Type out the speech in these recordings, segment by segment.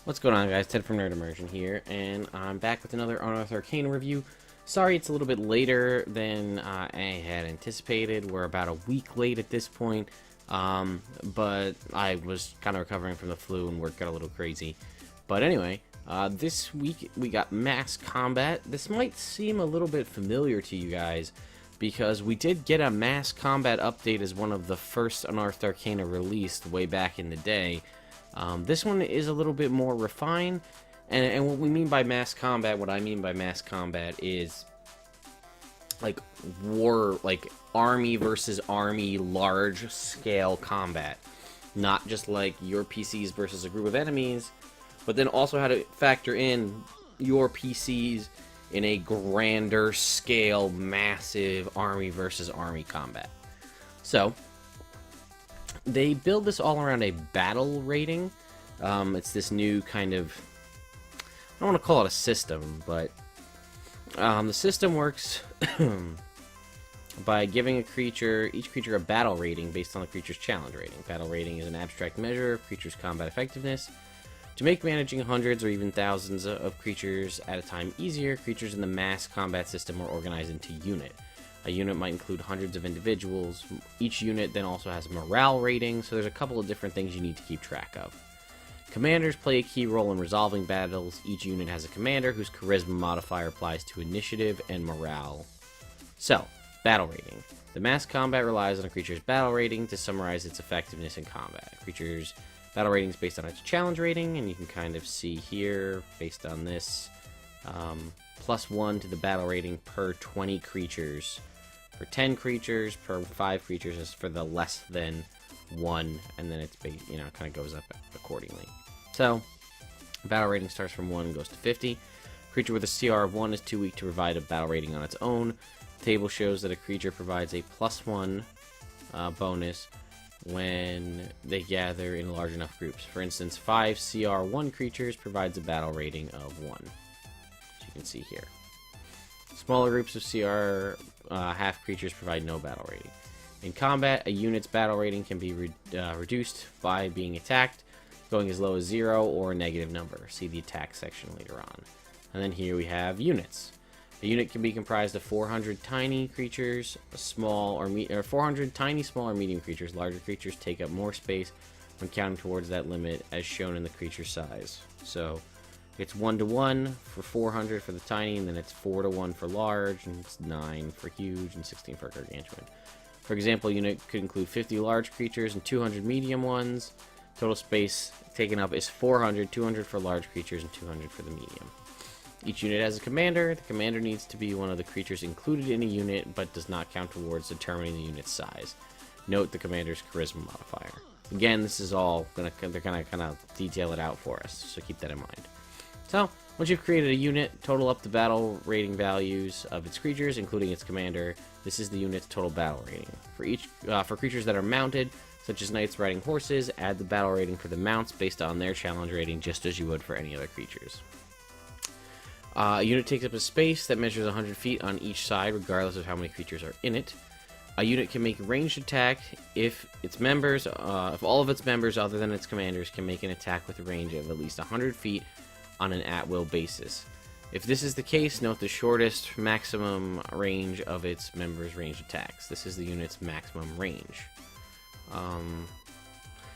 What's going on, guys? Ted from Immersion here, and I'm back with another Unearthed Arcana review. Sorry it's a little bit later than I had anticipated. We're about a week late at this point, but I was kind of recovering from the flu and work got a little crazy. But anyway, this week we got mass combat. This might seem a little bit familiar to you guys, because we did get a mass combat update as one of the first Unearthed Arcana released way back in the day. This one is a little bit more refined, and what we mean by mass combat, what I mean by mass combat is like war, like army versus army, large scale combat. Not just like your PCs versus a group of enemies, but then also how to factor in your PCs in a grander scale, massive army versus army combat. So they build this all around a battle rating. It's this new kind of, I don't want to call it a system, but the system works by giving each creature a battle rating based on the creature's challenge rating. Battle rating is an abstract measure of creature's combat effectiveness. To make managing hundreds or even thousands of creatures at a time easier, creatures in the mass combat system are organized into units. A unit might include hundreds of individuals. Each unit then also has a morale rating, so there's a couple of different things you need to keep track of. Commanders play a key role in resolving battles. Each unit has a commander whose charisma modifier applies to initiative and morale. So, battle rating. The mass combat relies on a creature's battle rating to summarize its effectiveness in combat. A creature's battle rating is based on its challenge rating, and you can kind of see here, based on this, +1 to the battle rating per 20 creatures. For 10 creatures, per 5 creatures is for the less than 1, and then it's, kind of goes up accordingly. So, battle rating starts from 1 and goes to 50. Creature with a CR of 1 is too weak to provide a battle rating on its own. The table shows that a creature provides a +1 bonus when they gather in large enough groups. For instance, 5 CR1 creatures provides a battle rating of 1, as you can see here. Smaller groups of CR half creatures provide no battle rating. In combat, a unit's battle rating can be reduced by being attacked, going as low as 0 or a negative number. See the attack section later on. And then here we have units. A unit can be comprised of 400 tiny creatures, 400 tiny, small, or medium creatures. Larger creatures take up more space when counting towards that limit, as shown in the creature size. So it's 1-to-1 for 400 for the tiny, and then it's 4-to-1 for large, and it's 9 for huge, and 16 for gargantuan. For example, a unit could include 50 large creatures and 200 medium ones. Total space taken up is 400, 200 for large creatures, and 200 for the medium. Each unit has a commander. The commander needs to be one of the creatures included in a unit, but does not count towards determining the unit's size. Note the commander's charisma modifier. Again, this is all they're gonna kind of detail it out for us, so keep that in mind. So, once you've created a unit, total up the battle rating values of its creatures, including its commander. This is the unit's total battle rating. For creatures that are mounted, such as knights riding horses, add the battle rating for the mounts based on their challenge rating, just as you would for any other creatures. A unit takes up a space that measures 100 feet on each side, regardless of how many creatures are in it. A unit can make a ranged attack if all of its members other than its commanders can make an attack with a range of at least 100 feet on an at-will basis. If this is the case, note the shortest maximum range of its members' ranged attacks. This is the unit's maximum range.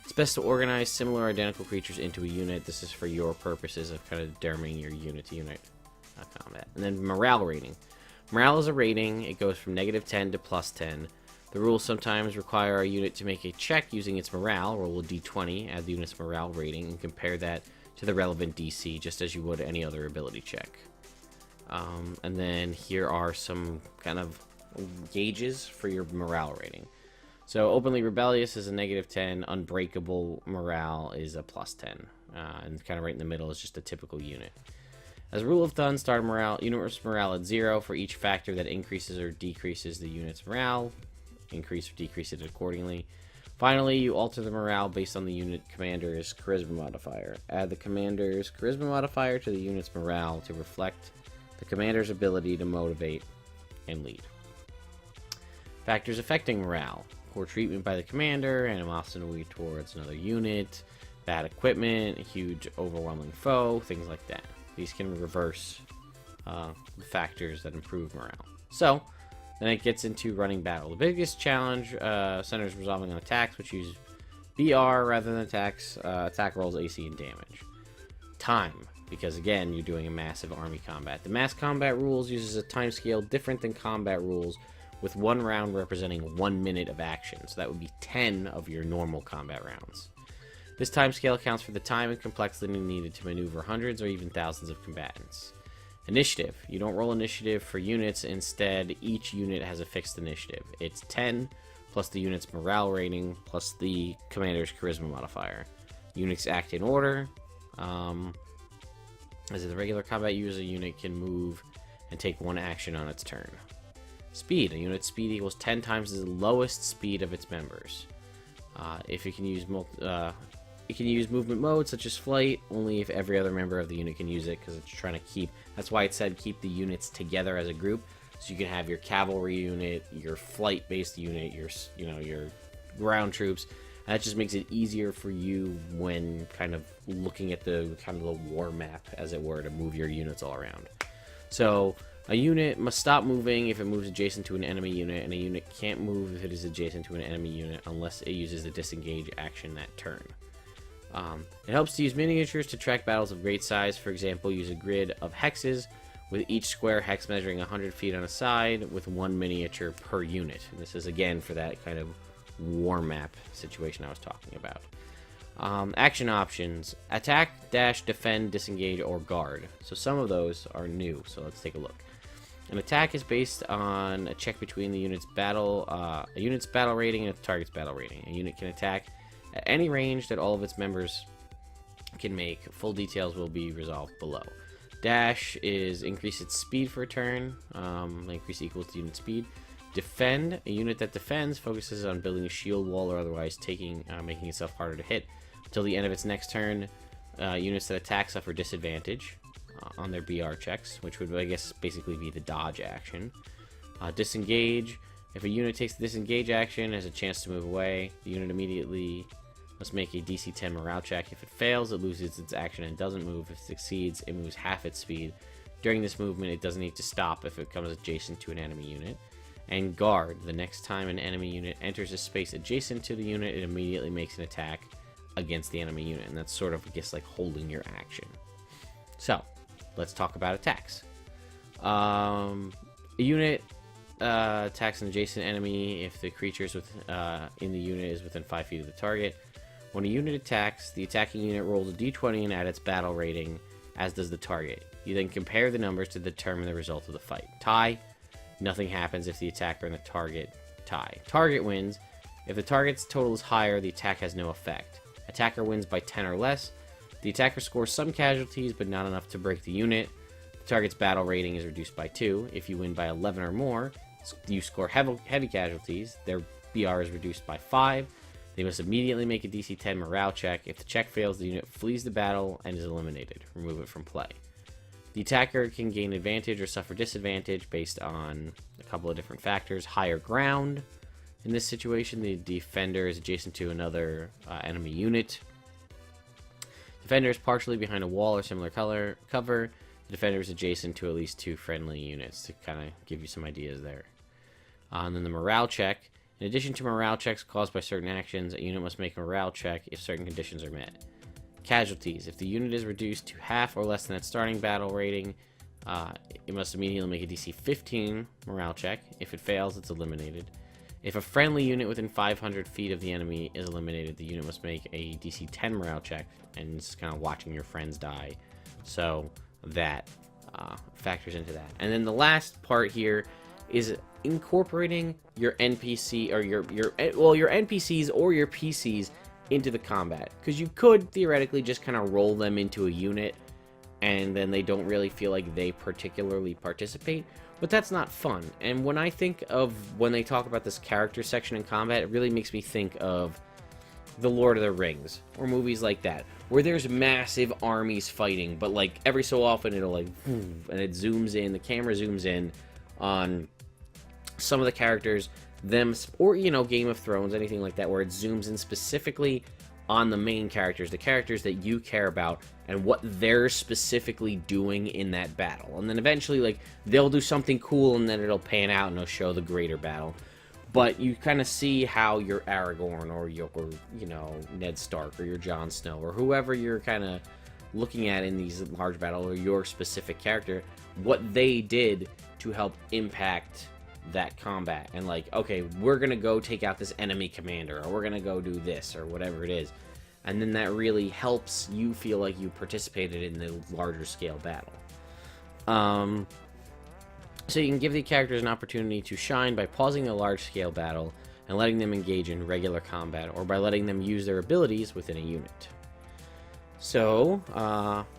It's best to organize similar or identical creatures into a unit. This is for your purposes of kind of determining your unit-to-unit combat. And then morale rating. Morale is a rating. It goes from -10 to +10. The rules sometimes require a unit to make a check using its morale. Roll a d20, add the unit's morale rating, and compare that to the relevant DC, just as you would any other ability check. And then here are some kind of gauges for your morale rating. So openly rebellious is a -10, unbreakable morale is a +10, and kind of right in the middle is just a typical unit. As a rule of thumb, start unit's morale at 0 for each factor that increases or decreases the unit's morale. Increase or decrease it accordingly. Finally, you alter the morale based on the unit commander's charisma modifier. Add the commander's charisma modifier to the unit's morale to reflect the commander's ability to motivate and lead. Factors affecting morale. Poor treatment by the commander, animosity towards another unit, bad equipment, a huge overwhelming foe, things like that. These can reverse the factors that improve morale. So, then it gets into running battle. The biggest challenge centers resolving on attacks, which use BR rather than attacks, attack rolls, AC, and damage. Time, because again, you're doing a massive army combat. The mass combat rules uses a time scale different than combat rules, with 1 round representing 1 minute of action. So that would be 10 of your normal combat rounds. This time scale accounts for the time and complexity needed to maneuver hundreds or even thousands of combatants. Initiative. You don't roll initiative for units. Instead, each unit has a fixed initiative. It's 10 plus the unit's morale rating plus the commander's charisma modifier. Units act in order. As a regular combat user, a unit can move and take 1 action on its turn. Speed. A unit's speed equals 10 times the lowest speed of its members. If it can use it can use movement mode such as flight only if every other member of the unit can use it, because it's trying to keep. That's why it said keep the units together as a group, so you can have your cavalry unit, your flight-based unit, your ground troops. And that just makes it easier for you when kind of looking at the war map, as it were, to move your units all around. So a unit must stop moving if it moves adjacent to an enemy unit, and a unit can't move if it is adjacent to an enemy unit unless it uses the disengage action that turn. It helps to use miniatures to track battles of great size. For example, use a grid of hexes, with each square hex measuring 100 feet on a side, with 1 miniature per unit. And this is again for that kind of war map situation I was talking about. Action options: attack, dash, defend, disengage, or guard. So some of those are new, so let's take a look. An attack is based on a check between the unit's battle rating and the target's battle rating. A unit can attack at any range that all of its members can make. Full details will be resolved below. Dash is increase its speed for a turn. The increase equals the unit speed. Defend. A unit that defends focuses on building a shield wall or otherwise making itself harder to hit. Until the end of its next turn, units that attack suffer disadvantage on their BR checks, which would, I guess, basically be the dodge action. Disengage. If a unit takes the disengage action, it has a chance to move away. The unit immediately must make a DC 10 morale check. If it fails, it loses its action and doesn't move. If it succeeds, it moves half its speed. During this movement, it doesn't need to stop if it comes adjacent to an enemy unit. And guard. The next time an enemy unit enters a space adjacent to the unit, it immediately makes an attack against the enemy unit. And that's sort of, I guess, like holding your action. So, let's talk about attacks. A unit attacks an adjacent enemy if the creatures in the unit is within 5 feet of the target. When a unit attacks, the attacking unit rolls a d20 and adds its battle rating, as does the target. You then compare the numbers to determine the result of the fight. Tie. Nothing happens if the attacker and the target tie. Target wins. If the target's total is higher, the attack has no effect. Attacker wins by 10 or less. The attacker scores some casualties, but not enough to break the unit. The target's battle rating is reduced by 2. If you win by 11 or more, you score heavy casualties. Their BR is reduced by 5. They must immediately make a DC 10 morale check. If the check fails, the unit flees the battle and is eliminated. Remove it from play. The attacker can gain advantage or suffer disadvantage based on a couple of different factors. Higher ground. In this situation, the defender is adjacent to another enemy unit. Defender is partially behind a wall or similar cover. The defender is adjacent to at least 2 friendly units, to kind of give you some ideas there. And then the morale check. In addition to morale checks caused by certain actions, a unit must make a morale check if certain conditions are met. Casualties. If the unit is reduced to half or less than its starting battle rating, it must immediately make a DC 15 morale check. If it fails, it's eliminated. If a friendly unit within 500 feet of the enemy is eliminated, the unit must make a DC 10 morale check, and it's kind of watching your friends die. So that factors into that. And then the last part here is incorporating your NPC or your NPCs or your PCs into the combat, because you could theoretically just kind of roll them into a unit and then they don't really feel like they particularly participate, but that's not fun. And when I think of when they talk about this character section in combat, it really makes me think of The Lord of the Rings or movies like that, where there's massive armies fighting, but like every so often it'll like and it zooms in, the camera zooms in on some of the characters, them, or Game of Thrones, anything like that, where it zooms in specifically on the main characters, the characters that you care about, and what they're specifically doing in that battle. And then eventually, like, they'll do something cool, and then it'll pan out, and it'll show the greater battle. But you kind of see how your Aragorn, or you know, Ned Stark, or your Jon Snow, or whoever you're kind of looking at in these large battles, or your specific character, what they did to help impact that combat. And like, okay, we're gonna go take out this enemy commander, or we're gonna go do this, or whatever it is. And then that really helps you feel like you participated in the larger scale battle. So you can give the characters an opportunity to shine by pausing a large scale battle and letting them engage in regular combat, or by letting them use their abilities within a unit. So,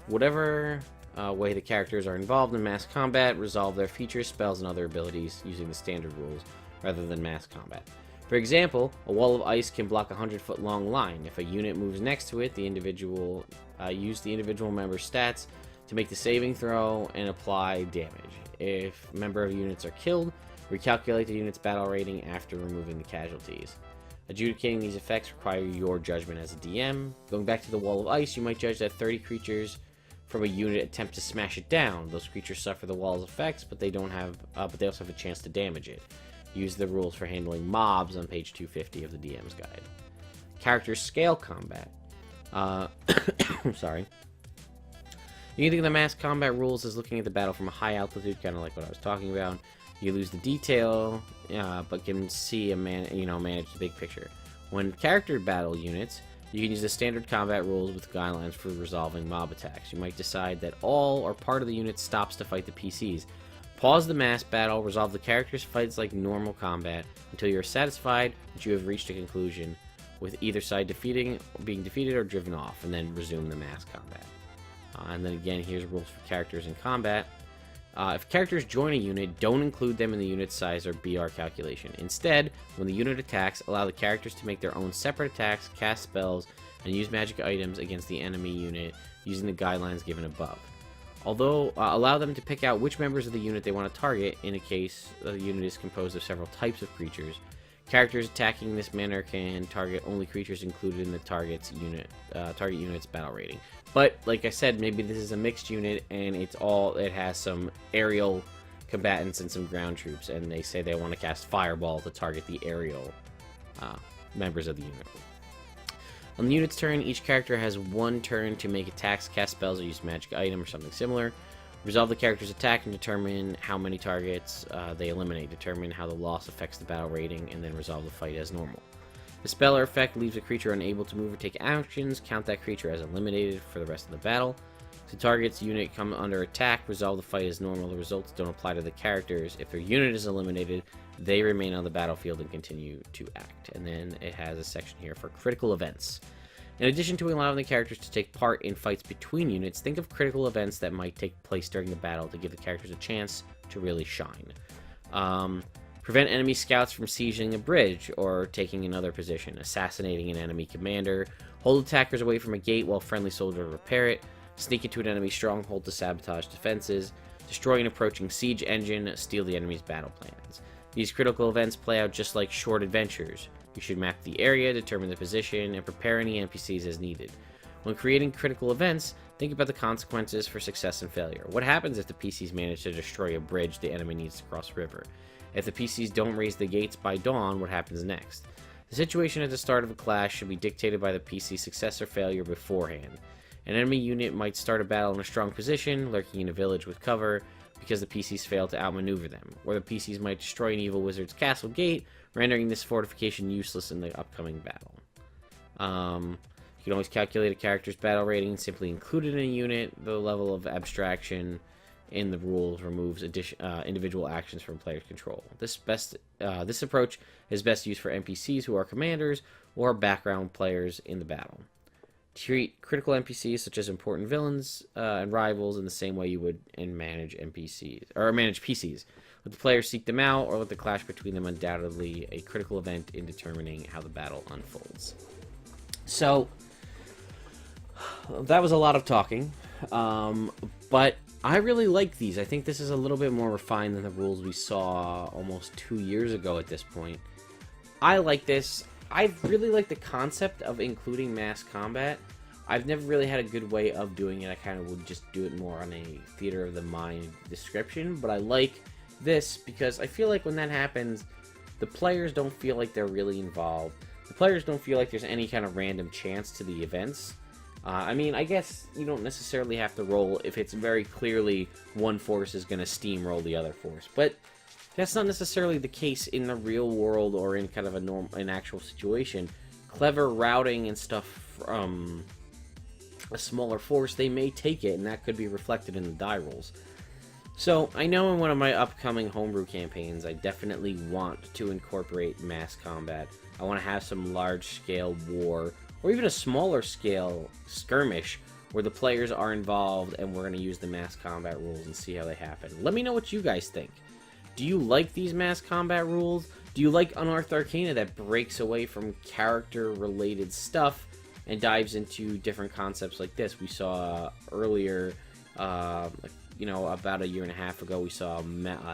whatever way the characters are involved in mass combat, resolve their features, spells, and other abilities using the standard rules rather than mass combat. For example, a wall of ice can block a 100-foot long line. If a unit moves next to it, the individual use the individual member's stats to make the saving throw and apply damage. If a member of units are killed, recalculate the unit's battle rating after removing the casualties. Adjudicating these effects require your judgment as a DM. Going back to the wall of ice, you might judge that 30 creatures from a unit attempt to smash it down. Those creatures suffer the wall's effects, but they don't have, but they also have a chance to damage it. Use the rules for handling mobs on page 250 of the DM's guide. Character scale combat. Sorry. You can think of the mass combat rules as looking at the battle from a high altitude, kind of like what I was talking about. You lose the detail, but can see manage the big picture. When character battle units, you can use the standard combat rules with guidelines for resolving mob attacks. You might decide that all or part of the unit stops to fight the PCs. Pause the mass battle, resolve the characters' fights like normal combat until you are satisfied that you have reached a conclusion, with either side being defeated or driven off, and then resume the mass combat. And then again, here's rules for characters in combat. If characters join a unit, don't include them in the unit size or BR calculation. Instead, when the unit attacks, allow the characters to make their own separate attacks, cast spells, and use magic items against the enemy unit using the guidelines given above. Although, allow them to pick out which members of the unit they want to target in a case the unit is composed of several types of creatures. Characters attacking in this manner can target only creatures included in the target unit's battle rating. But like I said, maybe this is a mixed unit and it has some aerial combatants and some ground troops, and they say they want to cast Fireball to target the aerial members of the unit. On the unit's turn, each character has one turn to make attacks, cast spells, or use magic item or something similar. Resolve the character's attack and determine how many targets they eliminate. Determine how the loss affects the battle rating, and then resolve the fight as normal. The spell or effect leaves a creature unable to move or take actions. Count that creature as eliminated for the rest of the battle. If the target's unit come under attack, resolve the fight as normal. The results don't apply to the characters. If their unit is eliminated, they remain on the battlefield and continue to act. And then it has a section here for critical events. In addition to allowing the characters to take part in fights between units, think of critical events that might take place during the battle to give the characters a chance to really shine. Prevent enemy scouts from sieging a bridge or taking another position, assassinating an enemy commander, hold attackers away from a gate while friendly soldiers repair it, sneak into an enemy stronghold to sabotage defenses, destroy an approaching siege engine, steal the enemy's battle plans. These critical events play out just like short adventures. You should map the area, determine the position, and prepare any NPCs as needed. When creating critical events, think about the consequences for success and failure. What happens if the PCs manage to destroy a bridge the enemy needs to cross the river? If the PCs don't raise the gates by dawn, what happens next? The situation at the start of a clash should be dictated by the PC's success or failure beforehand. An enemy unit might start a battle in a strong position, lurking in a village with cover, because the PCs failed to outmaneuver them. Or the PCs might destroy an evil wizard's castle gate, rendering this fortification useless in the upcoming battle. You can always calculate a character's battle rating, simply include it in a unit. The level of abstraction in the rules removes individual actions from player's control. This approach is best used for NPCs who are commanders or background players in the battle. Treat critical NPCs such as important villains and rivals in the same way you would manage PCs. Let the players seek them out, or let the clash between them undoubtedly a critical event in determining how the battle unfolds. So, that was a lot of talking, but I really like these. I think this is a little bit more refined than the rules we saw almost 2 years ago at this point. I like this. I really like the concept of including mass combat. I've never really had a good way of doing it. I kind of would just do it more on a theater of the mind description, but I like this because I feel like when that happens, the players don't feel like they're really involved. The players don't feel like there's any kind of random chance to the events. I mean, I guess you don't necessarily have to roll if it's very clearly one force is going to steamroll the other force, but that's not necessarily the case in the real world or in kind of an actual situation. Clever routing and stuff from a smaller force, they may take it, and that could be reflected in the die rolls. So, I know in one of my upcoming homebrew campaigns, I definitely want to incorporate mass combat. I want to have some large-scale war, or even a smaller-scale skirmish, where the players are involved, and we're going to use the mass combat rules and see how they happen. Let me know what you guys think. Do you like these mass combat rules? Do you like Unearthed Arcana that breaks away from character-related stuff and dives into different concepts like this? We saw earlier, you know, about a year and a half ago, we saw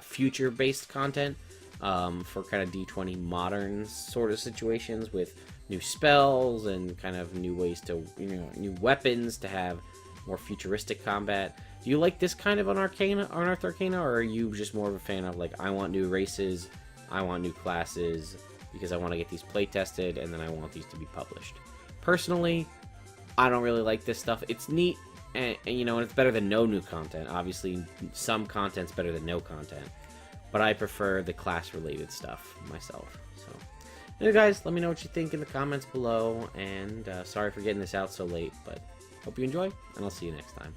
future-based content for kind of D20 modern sort of situations with new spells and kind of new ways to, you know, new weapons to have more futuristic combat. Do you like this kind of Unearthed Arcana, or are you just more of a fan of, like, I want new races, I want new classes, because I want to get these play tested, and then I want these to be published? Personally, I don't really like this stuff. It's neat, and you know, and it's better than no new content. Obviously, some content's better than no content, but I prefer the class-related stuff myself. So, anyway, guys, let me know what you think in the comments below, and sorry for getting this out so late, but hope you enjoy, and I'll see you next time.